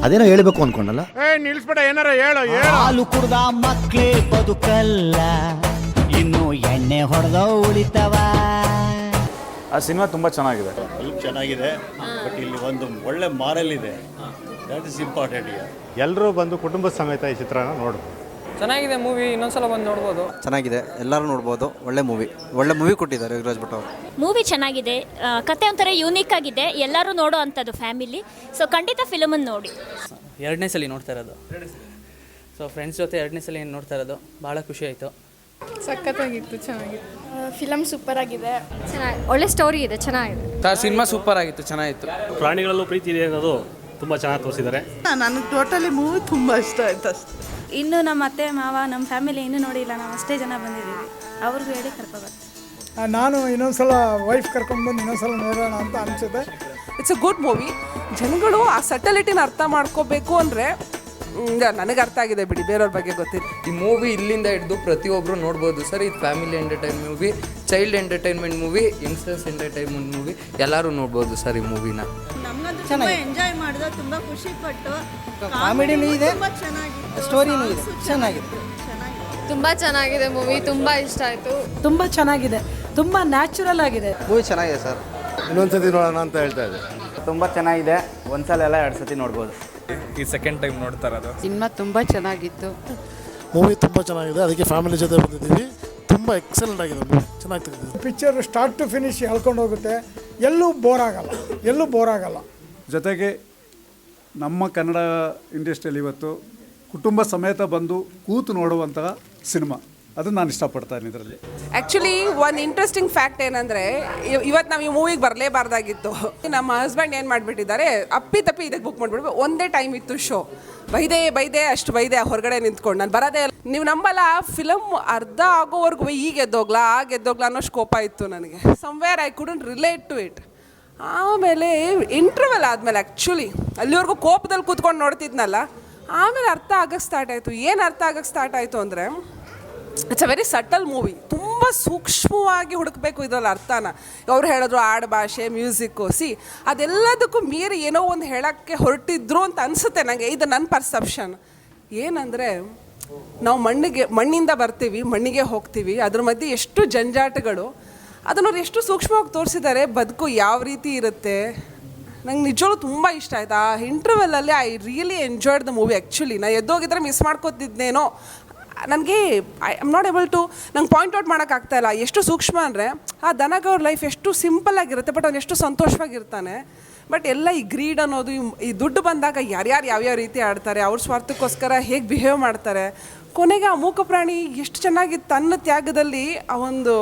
ಅದೇನೋ ಹೇಳ್ಬೇಕು ಅನ್ಕೊಂಡಲ್ಲ. ನಿಲ್ಸ್ಬೇಡ, ಏನಾರ ಹೇಳು. ಹಾಲು ಕುಡ್ದ ಮಕ್ಳೇ ಬದುಕಲ್ಲ, ಇನ್ನು ಎಣ್ಣೆ ಹೊಡೆದ ಉಳಿತವ. ಆ ಸಿನಿಮಾ ತುಂಬ ಚೆನ್ನಾಗಿದೆ. ಫಿಲ್ಮ್ ಚೆನ್ನಾಗಿದೆ, ಬಟ್ ಇಲ್ಲಿ ಒಂದು ಒಳ್ಳೆ ಮಾರಲ್ ಇದೆ, ದಟ್ ಇಸ್ ಇಂಪಾರ್ಟೆಂಟ್. ಎಲ್ಲರೂ ಬಂದು ಕುಟುಂಬ ಸಮೇತ ಈ ಚಿತ್ರನ ನೋಡ್ಬೋದು. ಚೆನ್ನಾಗಿದೆ ಮೂವಿ, ಇನ್ನೊಂದ್ಸಲ ಬಂದು ನೋಡ್ಬೋದು. ಚೆನ್ನಾಗಿದೆ, ಎಲ್ಲರೂ ನೋಡ್ಬೋದು. ಒಳ್ಳೆ ಮೂವಿ ಕೊಟ್ಟಿದ್ದಾರೆ ಯೋಗರಾಜ್ ಭಟ್ ಅವರು. ಮೂವಿ ಚೆನ್ನಾಗಿದೆ, ಕತೆ ಒಂಥರ ಯೂನಿಕ್ ಆಗಿದೆ, ಎಲ್ಲರೂ ನೋಡೋ ಅಂಥದ್ದು ಫ್ಯಾಮಿಲಿ. ಸೊ ಖಂಡಿತ ಫಿಲಮನ್ನು ನೋಡಿ. ಎರಡನೇ ಸಲ ನೋಡ್ತಾ ಇರೋದು, ಸೊ ಫ್ರೆಂಡ್ಸ್ ಜೊತೆ ಎರಡನೇ ಸಲ ನೋಡ್ತಾ ಇರೋದು, ಭಾಳ ಖುಷಿ ಆಯಿತು. ಸಖತ್ತಾಗಿತ್ತು, ಚೆನ್ನಾಗಿತ್ತು. ಫಿಲಮ್ ಸೂಪರ್ ಆಗಿದೆ, ಚೆನ್ನಾಗಿ ಒಳ್ಳೆ ಸ್ಟೋರಿ ಇದೆ, ಚೆನ್ನಾಗಿದೆ. ಸಿನಿಮಾ ಸೂಪರ್ ಆಗಿತ್ತು, ಚೆನ್ನಾಗಿತ್ತು. ಪ್ರಾಣಿಗಳಲ್ಲೂ ಪ್ರೀತಿ ಇದೆ ಅನ್ನೋದು ತುಂಬ ಚೆನ್ನಾಗಿ ತೋರಿಸಿದ್ದಾರೆ. ನನಗೆ ಟೋಟಲಿ ಮೂವಿ ತುಂಬ ಇಷ್ಟ ಆಯ್ತು ಅಷ್ಟೇ. ಇನ್ನು ನಮ್ಮ ಅತ್ತೆ ಮಾವ ನಮ್ಮ ಫ್ಯಾಮಿಲಿ ಇನ್ನೂ ನೋಡಿಲ್ಲ, ನಾವು ಅಷ್ಟೇ ಜನ ಬಂದಿದ್ದೀವಿ, ಅವ್ರಿಗೂ ಹೇಳಿ ಕರ್ಕೊಬರ್ತೀವಿ. ನಾನು ಇನ್ನೊಂದ್ಸಲ ವೈಫ್ ಕರ್ಕೊಂಡ್ಬಂದು ಇನ್ನೊಂದ್ಸಲ ನೋಡೋಣ ಅಂತ ಅನಿಸುತ್ತೆ. It's a good movie. ಜನಗಳು ಆ ಸಟಲಿಟಿನ ಅರ್ಥ ಮಾಡ್ಕೋಬೇಕು ಅಂದರೆ ನನಗೆ ಅರ್ಥ ಆಗಿದೆ ಬಿಡಿ, ಬೇರೆಯವ್ರ ಬಗ್ಗೆ ಗೊತ್ತಿಲ್ಲ. ಈ ಮೂವಿ ಇಲ್ಲಿಂದ ಹಿಡಿದು ಪ್ರತಿಯೊಬ್ಬರು ನೋಡ್ಬೋದು ಸರ್. ಇದು family entertainment movie, child entertainment movie, youngsters entertainment movie, ಎಲ್ಲರೂ ನೋಡ್ಬೋದು ಸರ್ ಈ ಮೂವಿನ. ನಮಗಂತೂ ತುಂಬ ಎಂಜಾಯ್ ಮಾಡಿದೆ, ತುಂಬ ಖುಷಿ ಪಟ್ಟು. ಕಾಮಿಡಿನೂ ಇದೆ, ಸ್ಟೋರಿನೂ ಇದೆ, ಚೆನ್ನಾಗಿದೆ. ತುಂಬ ಚೆನ್ನಾಗಿದೆ ಮೂವಿ, ತುಂಬ ಇಷ್ಟ ಆಯಿತು. ತುಂಬ ಚೆನ್ನಾಗಿದೆ, ತುಂಬ ನ್ಯಾಚುರಲ್ ಆಗಿದೆ. ಮೂವಿ ಚೆನ್ನಾಗಿದೆ ಸರ್, ಇನ್ನೊಂದ್ಸತಿ ನೋಡೋಣ ಅಂತ ಹೇಳ್ತಾ ಇದ್ದೆ. ತುಂಬ ಚೆನ್ನಾಗಿದೆ, ಒಂದ್ಸಲ ಎಲ್ಲ 2 ಸತಿ ನೋಡ್ಬೋದು. ಈ ಸೆಕೆಂಡ್ ಟೈಮ್ ನೋಡ್ತಾ ಇರೋದು. ಸಿನಿಮಾ ತುಂಬ ಚೆನ್ನಾಗಿತ್ತು, ಮೂವಿ ತುಂಬ ಚೆನ್ನಾಗಿದೆ, ಅದಕ್ಕೆ ಫ್ಯಾಮಿಲಿ ಜೊತೆ ಬಂದಿದ್ದೀವಿ. ತುಂಬ ಎಕ್ಸಲೆಂಟ್ ಆಗಿದೆ ಮೂವಿ, ಚೆನ್ನಾಗಿ ತೆಗೆದಿದೆ. ಪಿಕ್ಚರ್ ಸ್ಟಾರ್ಟ್ ಟು ಫಿನಿಶ್ ಹೇಳ್ಕೊಂಡು ಹೋಗುತ್ತೆ, ಎಲ್ಲೂ ಬೋರ್ ಆಗಲ್ಲ. ಜೊತೆಗೆ ನಮ್ಮ ಕನ್ನಡ ಇಂಡಸ್ಟ್ರಿಯಲ್ಲಿ ಇವತ್ತು ಕುಟುಂಬ ಸಮೇತ ಬಂದು ಕೂತು ನೋಡುವಂತಹ ಸಿನಿಮಾ, ಅದನ್ನು ನಾನು ಇಷ್ಟಪಡ್ತಾನೆ ಇದರಲ್ಲಿ. ಆ್ಯಕ್ಚುಲಿ ಒಂದು ಇಂಟ್ರೆಸ್ಟಿಂಗ್ ಫ್ಯಾಕ್ಟ್ ಏನಂದರೆ, ಇವತ್ತು ನಾವು ಈ ಮೂವಿಗೆ ಬರಲೇಬಾರ್ದಾಗಿತ್ತು. ನಮ್ಮ ಹಸ್ಬೆಂಡ್ ಏನು ಮಾಡಿಬಿಟ್ಟಿದ್ದಾರೆ, ಅಪ್ಪಿ ಇದಕ್ಕೆ ಬುಕ್ ಮಾಡಿಬಿಟ್ಟು ಒಂದೇ ಟೈಮ್ ಇತ್ತು ಶೋ. ಬೈದೆ ಅಷ್ಟು ಹೊರಗಡೆ ನಿಂತ್ಕೊಂಡು ನಾನು ಬರೋದೇ ಇಲ್ಲ. ನೀವು ನಂಬಲ್ಲ, ಫಿಲಮ್ ಅರ್ಧ ಆಗೋವರೆಗೂ ಈಗ ಗೆದ್ದೋಗ್ಲಾ ಅನ್ನೋ ಕೋಪ ಇತ್ತು ನನಗೆ. Somewhere I couldn't relate to it. ಆಮೇಲೆ ಇಂಟರ್ವೆಲ್ ಆದಮೇಲೆ ಆ್ಯಕ್ಚುಲಿ ಅಲ್ಲಿವರೆಗೂ ಕೋಪದಲ್ಲಿ ಕೂತ್ಕೊಂಡು ನೋಡ್ತಿದ್ನಲ್ಲ, ಆಮೇಲೆ ಅರ್ಥ ಆಗಕ್ಕೆ ಸ್ಟಾರ್ಟ್ ಆಯಿತು. ಏನು ಅರ್ಥ ಆಗಕ್ಕೆ ಸ್ಟಾರ್ಟ್ ಆಯಿತು ಅಂದರೆ, it's a very subtle movie. ತುಂಬ ಸೂಕ್ಷ್ಮವಾಗಿ ಹುಡುಕಬೇಕು ಇದರಲ್ಲಿ ಅರ್ಥನ. ಅವ್ರು ಹೇಳಿದ್ರು ಆಡು ಭಾಷೆ, ಮ್ಯೂಸಿಕ್ಕು, ಅದೆಲ್ಲದಕ್ಕೂ ಮೀರಿ ಏನೋ ಒಂದು ಹೇಳೋಕ್ಕೆ ಹೊರಟಿದ್ರು ಅಂತ ಅನಿಸುತ್ತೆ ನನಗೆ. ಇದು ನನ್ನ ಪರ್ಸೆಪ್ಷನ್. ಏನಂದರೆ, ನಾವು ಮಣ್ಣಿಂದ ಬರ್ತೀವಿ, ಮಣ್ಣಿಗೆ ಹೋಗ್ತೀವಿ, ಅದ್ರ ಮಧ್ಯೆ ಎಷ್ಟು ಜಂಜಾಟಗಳು, ಅದನ್ನವ್ರು ಎಷ್ಟು ಸೂಕ್ಷ್ಮವಾಗಿ ತೋರಿಸಿದ್ದಾರೆ. ಬದುಕು ಯಾವ ರೀತಿ ಇರುತ್ತೆ, ನಂಗೆ ನಿಜವಾಗ್ಲೂ ತುಂಬ ಇಷ್ಟ ಆಯ್ತು. ಆ ಇಂಟರ್ವೆಲ್ಲಲ್ಲಿ I really enjoyed the movie. Actually ನಾನು ಎದ್ದೋಗಿದ್ರೆ ಮಿಸ್ ಮಾಡ್ಕೋತಿದ್ನೇನೋ. ನನಗೆ I am not able to ನಂಗೆ ಪಾಯಿಂಟ್ ಔಟ್ ಮಾಡೋಕ್ಕಾಗ್ತಾಯಿಲ್ಲ. ಎಷ್ಟು ಸೂಕ್ಷ್ಮ ಅಂದರೆ, ಆ ದನಗ ಅವ್ರ ಲೈಫ್ ಎಷ್ಟು ಸಿಂಪಲ್ಲಾಗಿರುತ್ತೆ, ಬಟ್ ಅವ್ನು ಎಷ್ಟು ಸಂತೋಷವಾಗಿರ್ತಾನೆ. ಬಟ್ ಎಲ್ಲ ಈ ಗ್ರೀಡ್ ಅನ್ನೋದು, ಈ ದುಡ್ಡು ಬಂದಾಗ ಯಾರ್ಯಾರು ಯಾವ್ಯಾವ ರೀತಿ ಆಡ್ತಾರೆ, ಅವ್ರ ಸ್ವಾರ್ಥಕ್ಕೋಸ್ಕರ ಹೇಗೆ ಬಿಹೇವ್ ಮಾಡ್ತಾರೆ. ಕೊನೆಗೆ ಆ ಮೂಕ ಪ್ರಾಣಿ ಎಷ್ಟು ಚೆನ್ನಾಗಿ ತನ್ನ ತ್ಯಾಗದಲ್ಲಿ ಆ ಒಂದು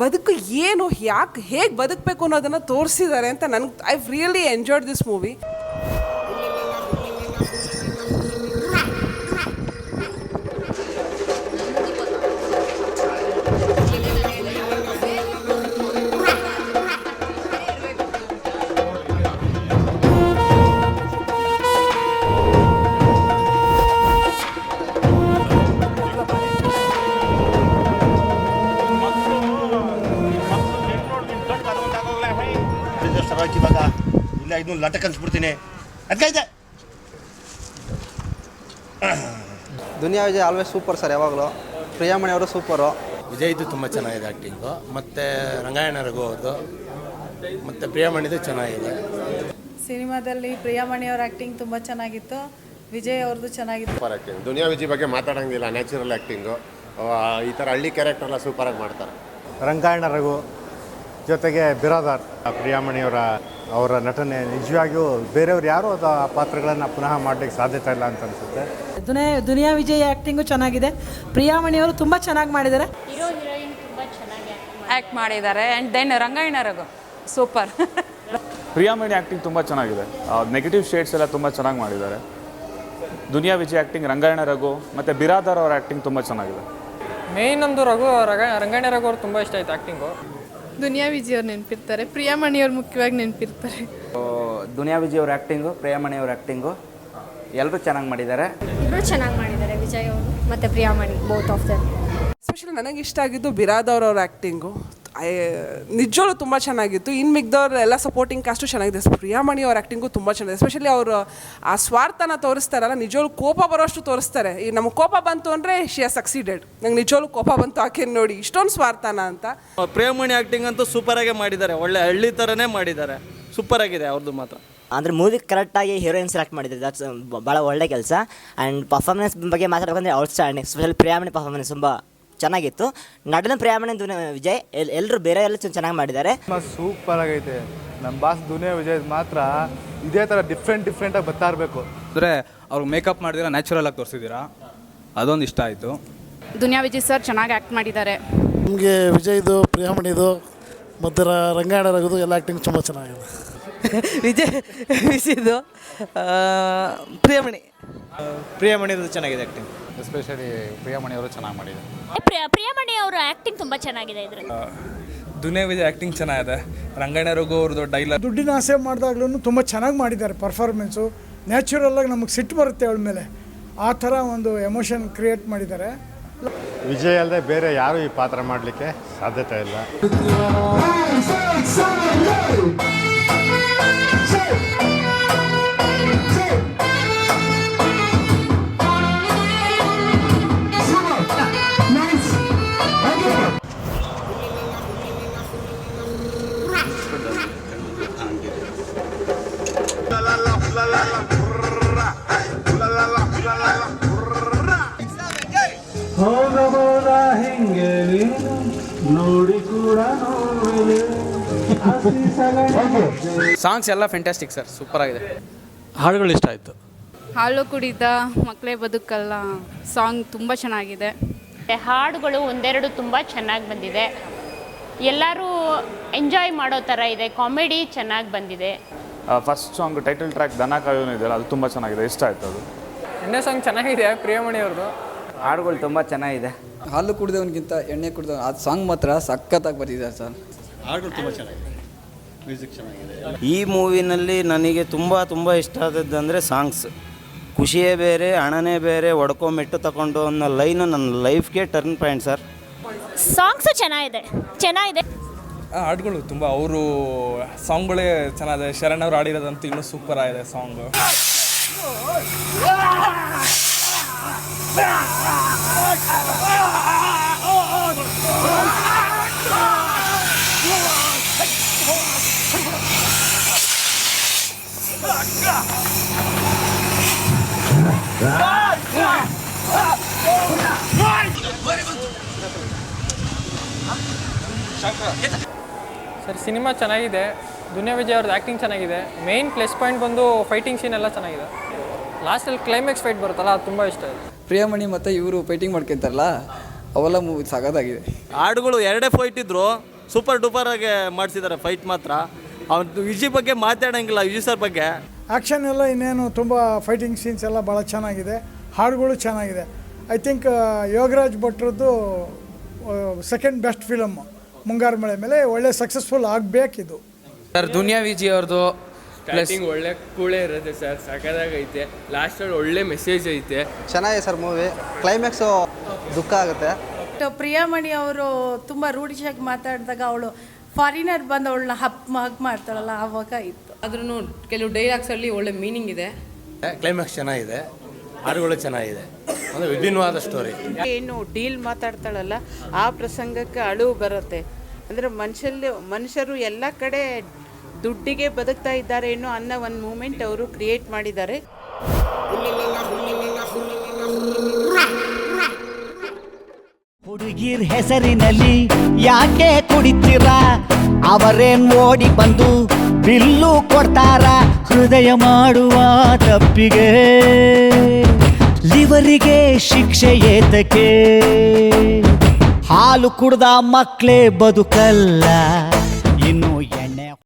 ಬದುಕು ಏನು, ಯಾಕೆ, ಹೇಗೆ ಬದುಕಬೇಕು ಅನ್ನೋದನ್ನು ತೋರಿಸಿದ್ದಾರೆ ಅಂತ ನನಗೆ I really enjoyed this movie. ಇವಾಗ ಇಲ್ಲ, ಇದನ್ನು ಲಟಕ್ ಅನ್ಸ್ಬಿಡ್ತೀನಿ. ಅದಕ್ಕೆ Duniya Vijay always super sir, ಯಾವಾಗಲೂ. ಪ್ರಿಯಾಮಣಿ ಅವರು ಸೂಪರು. ವಿಜಯ್ದು ತುಂಬ ಚೆನ್ನಾಗಿದೆ ಆ್ಯಕ್ಟಿಂಗು, ಮತ್ತು ರಂಗಾಯಣ ರಘು ಅವ್ರದ್ದು, ಮತ್ತು ಪ್ರಿಯಾಮಣಿದು ಚೆನ್ನಾಗಿದೆ. ಸಿನಿಮಾದಲ್ಲಿ ಪ್ರಿಯಾಮಣಿ ಅವ್ರ ಆ್ಯಕ್ಟಿಂಗ್ ತುಂಬ ಚೆನ್ನಾಗಿತ್ತು, ವಿಜಯ್ ಅವ್ರದ್ದು ಚೆನ್ನಾಗಿತ್ತು. Super acting. ದುನಿಯಾ ವಿಜಯ್ ಬಗ್ಗೆ ಮಾತಾಡೋಂಗಿಲ್ಲ, ನ್ಯಾಚುರಲ್ ಆ್ಯಕ್ಟಿಂಗು. ಈ ಥರ ಹಳ್ಳಿ ಕ್ಯಾರೆಕ್ಟರ್ನ ಸೂಪರಾಗಿ ಮಾಡ್ತಾರೆ. ರಂಗಾಯಣ ರಘು ಜೊತೆಗೆ ಬಿರಾದಾರ್, ಪ್ರಿಯಾಮಣಿಯವರ ನಟನೆ ನಿಜವಾಗಿಯೂ ಬೇರೆಯವ್ರು ಯಾರೂ ಆ ಪಾತ್ರಗಳನ್ನು ಪುನಃ ಮಾಡಲಿಕ್ಕೆ ಸಾಧ್ಯತೆ ಇಲ್ಲ ಅಂತ ಅನಿಸುತ್ತೆ. ದುನಿಯಾ ವಿಜಯ್ ಆ್ಯಕ್ಟಿಂಗು ಚೆನ್ನಾಗಿದೆ, ಪ್ರಿಯಾಮಣಿಯವರು ತುಂಬ ಚೆನ್ನಾಗಿ ಮಾಡಿದ್ದಾರೆ. ಹೀರೋ ಹೀರೋಯಿನ್ ತುಂಬ ಚೆನ್ನಾಗಿ ಆ್ಯಕ್ಟ್ ಮಾಡಿದ್ದಾರೆ. And then Rangayana Raghu super. Priyamani acting ತುಂಬ ಚೆನ್ನಾಗಿದೆ, ನೆಗೆಟಿವ್ ಶೇಡ್ಸ್ ಎಲ್ಲ ತುಂಬ ಚೆನ್ನಾಗಿ ಮಾಡಿದ್ದಾರೆ. ದುನಿಯಾ ವಿಜಯ್ ಆ್ಯಕ್ಟಿಂಗ್, ರಂಗಾಯಣ ರಘು ಮತ್ತು ಬಿರಾದಾರ್ ಅವ್ರ ಆ್ಯಕ್ಟಿಂಗ್ ತುಂಬ ಚೆನ್ನಾಗಿದೆ. ಮೇಯ್ನ್ ಒಂದು ರಂಗಾಯಣ ರಘು ಅವ್ರು ತುಂಬ ಇಷ್ಟ ಆಯ್ತು ಆ್ಯಕ್ಟಿಂಗು. ದುನಿಯಾ ವಿಜಯ್ ಅವ್ರು ನೆನಪಿರ್ತಾರೆ, ಪ್ರಿಯಾಮಣಿಯವ್ರು ಮುಖ್ಯವಾಗಿ ನೆನಪಿರ್ತಾರೆ. ದುನಿಯಾ ವಿಜಯ್ ಅವ್ರ ಆ್ಯಕ್ಟಿಂಗು, ಪ್ರಿಯಾಮಣಿ ಅವ್ರ ಆ್ಯಕ್ಟಿಂಗು ಎಲ್ಲರೂ ಚೆನ್ನಾಗಿ ಮಾಡಿದ್ದಾರೆ. ಇಬ್ಬರು ಚೆನ್ನಾಗಿ ಮಾಡಿದ್ದಾರೆ, ವಿಜಯ್ ಅವರು ಮತ್ತು Priyamani, both of them. Especially ನನಗೆ ಇಷ್ಟ ಆಗಿದ್ದು ಬಿರಾದವ್ರ ಆ್ಯಕ್ಟಿಂಗು. ನಿಜವಾಗ್ಲೂ ತುಂಬ ಚೆನ್ನಾಗಿತ್ತು. ಇನ್ನು ಮಿಗ್ದವ್ರು ಎಲ್ಲ ಸಪೋರ್ಟಿಂಗ್ ಕಾಸ್ಟು ಚೆನ್ನಾಗಿದೆ. ಪ್ರಿಯಾಮಣಿ ಅವ್ರ ಆ್ಯಕ್ಟಿಂಗು ತುಂಬ ಚೆನ್ನಾಗಿದೆ. ಎಸ್ಪೆಷಲಿ ಅವರು ಆ ಸ್ವಾರ್ಥನ ತೋರಿಸ್ತಾರಲ್ಲ, ನಿಜವಾಗ್ಲೂ ಕೋಪ ಬರೋಷ್ಟು ತೋರಿಸ್ತಾರೆ. ಈಗ ನಮಗೆ ಕೋಪ ಬಂತು ಅಂದರೆ ಶಿ ಹ್ಯಾಸ್ ಸಕ್ಸೀಡೆಡ್. ನಂಗೆ ನಿಜವಾಗ್ಲೂ ಕೋಪ ಬಂತು ಆಕೆ ನೋಡಿ ಇಷ್ಟೊಂದು ಸ್ವಾರ್ಥನ ಅಂತ. ಪ್ರಿಯಾಮಣಿ ಆ್ಯಕ್ಟಿಂಗ್ ಅಂತೂ ಸೂಪರಾಗೆ ಮಾಡಿದ್ದಾರೆ, ಒಳ್ಳೆ ಹಳ್ಳಿ ಥರನೇ ಮಾಡಿದ್ದಾರೆ, ಸೂಪರಾಗಿದೆ ಅವ್ರದ್ದು ಮಾತ್ರ. ಅಂದರೆ ಮೂವಿ ಕರೆಕ್ಟಾಗಿ ಹೀರೋಯಿನ್ ಸೆಲೆಕ್ಟ್ ಮಾಡಿದ್ದಾರೆ, ದಟ್ಸ್ ಭಾಳ ಒಳ್ಳೆ ಕೆಲಸ. ಆ್ಯಂಡ್ ಪರ್ಫಾರ್ಮೆನ್ಸ್ ಬಗ್ಗೆ ಮಾತಾಡಬೇಕಂದ್ರೆ ಔಟ್ಸ್ಟ್ಯಾಂಡಿಂಗ್. ಸ್ಪೆಷಲಿ ಪ್ರಿಯಾಮಣಿ ಪರ್ಫಾರ್ಮೆನ್ಸ್ ತುಂಬ ಚೆನ್ನಾಗಿತ್ತು. ನಟನ ಪ್ರಿಯಾಮಣಿ ವಿಜಯ್ ಎಲ್ಲರೂ ಬೇರೆ ಎಲ್ಲ ಚೆನ್ನಾಗಿ ಮಾಡಿದ್ದಾರೆ. ಸೂಪರ್ ಆಗೈತೆ. ನಮ್ಮ ಬಾಸ್ ದುನಿಯಾ ವಿಜಯ್ ಮಾತ್ರ ಇದೇ ಥರ ಡಿಫ್ರೆಂಟಾಗಿ ಬರ್ತಾ ಇರಬೇಕು. ಅಂದರೆ ಅವ್ರಿಗೆ ಮೇಕಪ್ ಮಾಡಿದಿರ ನ್ಯಾಚುರಲ್ ಆಗಿ ತೋರಿಸಿದ್ದೀರಾ, ಅದೊಂದು ಇಷ್ಟ ಆಯಿತು. ದುನಿಯಾ ವಿಜಯ್ ಸರ್ ಚೆನ್ನಾಗಿ ಆ್ಯಕ್ಟ್ ಮಾಡಿದ್ದಾರೆ. ನಮಗೆ ವಿಜಯ್ದು, ಪ್ರಿಯಾಮಣಿದು ಮತ್ತು ರಂಗಾಯಣ ರಘುದು ಎಲ್ಲ ಆ್ಯಕ್ಟಿಂಗ್ ತುಂಬ ಚೆನ್ನಾಗಿದೆ. ವಿಜಯ್ದು ಪ್ರಿಯಾಮಣಿದು ಚೆನ್ನಾಗಿದೆ ಆ್ಯಕ್ಟಿಂಗ್. ಎಸ್ಪೆಷಲಿ ಪ್ರಿಯಾಮಣಿ ಅವರು ಚೆನ್ನಾಗಿ ಮಾಡಿದ್ದಾರೆ. ಪ್ರಿಯಾಮಣಿ ಅವರ ಆ್ಯಕ್ಟಿಂಗ್ ತುಂಬ ಚೆನ್ನಾಗಿದೆ ಇದರಲ್ಲಿ. ದುನಿಯಾ ವಿಜಯ್ ಆ್ಯಕ್ಟಿಂಗ್ ಚೆನ್ನಾಗಿದೆ. ರಂಗಾಯಣ ರಘು ಅವ್ರದ್ದು ಡೈಲಾಗ್, ದುಡ್ಡಿನ ಆಸೆ ಮಾಡಿದಾಗ್ಲೂ ತುಂಬ ಚೆನ್ನಾಗಿ ಮಾಡಿದ್ದಾರೆ ಪರ್ಫಾರ್ಮೆನ್ಸು. ನ್ಯಾಚುರಲ್ಲಾಗಿ ನಮಗೆ ಸಿಟ್ಟು ಬರುತ್ತೆ ಅವಳ ಮೇಲೆ, ಆ ಥರ ಒಂದು ಎಮೋಷನ್ ಕ್ರಿಯೇಟ್ ಮಾಡಿದ್ದಾರೆ. ವಿಜಯ್ ಅಲ್ಲದೆ ಬೇರೆ ಯಾರೂ ಈ ಪಾತ್ರ ಮಾಡಲಿಕ್ಕೆ ಸಾಧ್ಯತೆ ಇಲ್ಲ. ಸಾಂಗ್ಸ್ ಎಲ್ಲ ಫ್ಯಾಂಟಾಸ್ಟಿಕ್ ಸರ್, ಸೂಪರ್ ಆಗಿದೆ. ಹಾಡುಗಳು ಇಷ್ಟ ಆಯಿತು. ಹಾಲು ಕುಡಿದ ಮಕ್ಕಳೇ ಬದುಕಲ್ಲ ಸಾಂಗ್ ತುಂಬ ಚೆನ್ನಾಗಿದೆ. ಹಾಡುಗಳು ಒಂದೆರಡು ತುಂಬ ಚೆನ್ನಾಗಿ ಬಂದಿದೆ, ಎಲ್ಲರೂ ಎಂಜಾಯ್ ಮಾಡೋ ಥರ ಇದೆ. ಕಾಮಿಡಿ ಚೆನ್ನಾಗಿ ಬಂದಿದೆ. ಫಸ್ಟ್ ಸಾಂಗ್ ಟೈಟಲ್ ಟ್ರ್ಯಾಕ್ ದನ ಕಾಯೋನು ಇದೆಯಲ್ಲ, ಅದು ತುಂಬ ಚೆನ್ನಾಗಿದೆ, ಇಷ್ಟ ಆಯಿತು ಅದು. ಎಣ್ಣೆ ಸಾಂಗ್ ಚೆನ್ನಾಗಿದೆ ಪ್ರಿಯಾಮಣಿ ಅವ್ರದ್ದು. ಹಾಡುಗಳು ತುಂಬ ಚೆನ್ನಾಗಿದೆ. ಹಾಲು ಕುಡಿದವನಿಗಿಂತ ಎಣ್ಣೆ ಕುಡಿದವನು, ಅದು ಸಾಂಗ್ ಮಾತ್ರ ಸಖತ್ತಾಗಿ ಬರ್ತಿದ್ದಾರೆ ಸರ್. ಹಾಡುಗಳು ತುಂಬ ಚೆನ್ನಾಗಿದೆ, ಮ್ಯೂಸಿಕ್ ಚೆನ್ನಾಗಿದೆ. ಈ ಮೂವಿನಲ್ಲಿ ನನಗೆ ತುಂಬ ಇಷ್ಟ ಆದದ್ದು ಸಾಂಗ್ಸ್. ಖುಷಿಯೇ ಬೇರೆ, ಹಣನೇ ಬೇರೆ, ಒಡ್ಕೊ ಮೆಟ್ಟು ತಗೊಂಡು ಅನ್ನೋ ಲೈನು ನನ್ನ ಲೈಫ್ಗೆ ಟರ್ನ್ ಪಾಯಿಂಟ್ ಸರ್. ಸಾಂಗ್ಸು ಚೆನ್ನಾಗಿದೆ. ಹಾಡುಗಳು ತುಂಬ, ಅವರು ಸಾಂಗ್ಗಳೇ ಚೆನ್ನಾಗಿದೆ. ಶರಣ್ ಅವ್ರು ಆಡಿರೋದಂತೂ ಇನ್ನೂ ಸೂಪರ್ ಆಗಿದೆ ಸಾಂಗು. ಸರ್ ಸಿನಿಮಾ ಚೆನ್ನಾಗಿದೆ. ದುನಿಯಾ ವಿಜಯ್ ಅವ್ರದ್ದು ಆ್ಯಕ್ಟಿಂಗ್ ಚೆನ್ನಾಗಿದೆ. ಮೇಯ್ನ್ ಪ್ಲಸ್ ಪಾಯಿಂಟ್ ಬಂದು ಫೈಟಿಂಗ್ ಸೀನ್ ಎಲ್ಲ ಚೆನ್ನಾಗಿದೆ. ಲಾಸ್ಟಲ್ಲಿ ಕ್ಲೈಮ್ಯಾಕ್ಸ್ ಫೈಟ್ ಬರುತ್ತಲ್ಲ, ಅದು ತುಂಬ ಇಷ್ಟ ಆಯಿತು. ಪ್ರಿಯಾಮಣಿ ಮತ್ತು ಇವರು ಫೈಟಿಂಗ್ ಮಾಡ್ಕೊತಾರಲ್ಲ, ಅವೆಲ್ಲ ಮೂವಿ ಸಾಕಾಗಿದೆ. ಹಾಡುಗಳು ಎರಡೇ ಫೈಟ್ ಇದ್ರು, ಸೂಪರ್ ಡೂಪರಾಗಿ ಮಾಡಿಸಿದ್ದಾರೆ ಫೈಟ್ ಮಾತ್ರ. ಅವ್ನು ವಿಜಯ್ ಬಗ್ಗೆ ಮಾತಾಡೋಂಗಿಲ್ಲ, ವಿಜಯ್ ಸರ್ ಬಗ್ಗೆ. ಆ್ಯಕ್ಷನ್ ಎಲ್ಲ ಇನ್ನೇನು ತುಂಬ ಫೈಟಿಂಗ್ ಸೀನ್ಸ್ ಎಲ್ಲ ಭಾಳ ಚೆನ್ನಾಗಿದೆ. ಹಾಡುಗಳು ಚೆನ್ನಾಗಿದೆ. ಐ ಥಿಂಕ್ ಯೋಗರಾಜ್ ಭಟ್ರದ್ದು second best film Mungaru Male ಮೇಲೆ ಒಳ್ಳೆ ಸಕ್ಸಸ್ಫುಲ್ ಆಗಬೇಕಿದು. ಸರ್ ದುನಿಯಾ ವಿಜಯ್ ಅವ್ರದ್ದು ಸ್ಟಾರ್ಟಿಂಗ್ ಒಳ್ಳೆ ಕೂಳೆ ಇರುತ್ತೆ ಸರ್, ಸಖತ್ತಾಗೈತೆ. ಲಾಸ್ಟಲ್ಲಿ ಒಳ್ಳೆ ಮೆಸೇಜ್ ಐತೆ, ಚೆನ್ನಾಗಿದೆ ಸರ್ ಮೂವಿ. ಕ್ಲೈಮ್ಯಾಕ್ಸು ದುಃಖ ಆಗುತ್ತೆ. ಪ್ರಿಯಾಮಣಿ ಅವರು ತುಂಬ ರೂಢಿಯಾಗಿ ಮಾತಾಡಿದಾಗ ಅವಳು ಫಾರಿನರ್ ಬಂದು ಅವಳನ್ನ ಹಗ್ ಮಾಡ್ತಾಳಲ್ಲ, ಆವಾಗ ಇತ್ತು. ಆದ್ರೂ ಕೆಲವು ಡೈಲಾಗ್ಸಲ್ಲಿ ಒಳ್ಳೆ ಮೀನಿಂಗ್ ಇದೆ. ಕ್ಲೈಮ್ಯಾಕ್ಸ್ ಚೆನ್ನಾಗಿದೆ, ಹಾಡುಗಳು ಚೆನ್ನಾಗಿದೆ, ಅಂದರೆ ವಿಭಿನ್ನವಾದ ಸ್ಟೋರಿ. ಏನು ಡೀಲ್ ಮಾತಾಡ್ತಾಳಲ್ಲ, ಆ ಪ್ರಸಂಗಕ್ಕೆ ಅಳು ಬರುತ್ತೆ. ಅಂದರೆ ಮನುಷ್ಯರು ಎಲ್ಲ ಕಡೆ ದುಡ್ಡಿಗೆ ಬದುಕ್ತಾ ಇದ್ದಾರೆ ಏನೋ ಅನ್ನೋ ಒಂದು ಮೂಮೆಂಟ್ ಅವರು ಕ್ರಿಯೇಟ್ ಮಾಡಿದ್ದಾರೆ. ಹುಡುಗಿರ್ ಹೆಸರಿನಲ್ಲಿ ಯಾಕೆ ಕುಡಿತೀರಾ? ಅವರೇನ್ ಓಡಿ ಬಂದು ಬಿಲ್ಲು ಕೊಡ್ತಾರ? ಹೃದಯ ಮಾಡುವ ತಪ್ಪಿಗೆ ಲಿವರಿಗೆ ಶಿಕ್ಷೆ ಏತಕ್ಕೆ? ಹಾಲು ಕುಡ್ದ ಮಕ್ಕಳೇ ಬದುಕಲ್ಲ.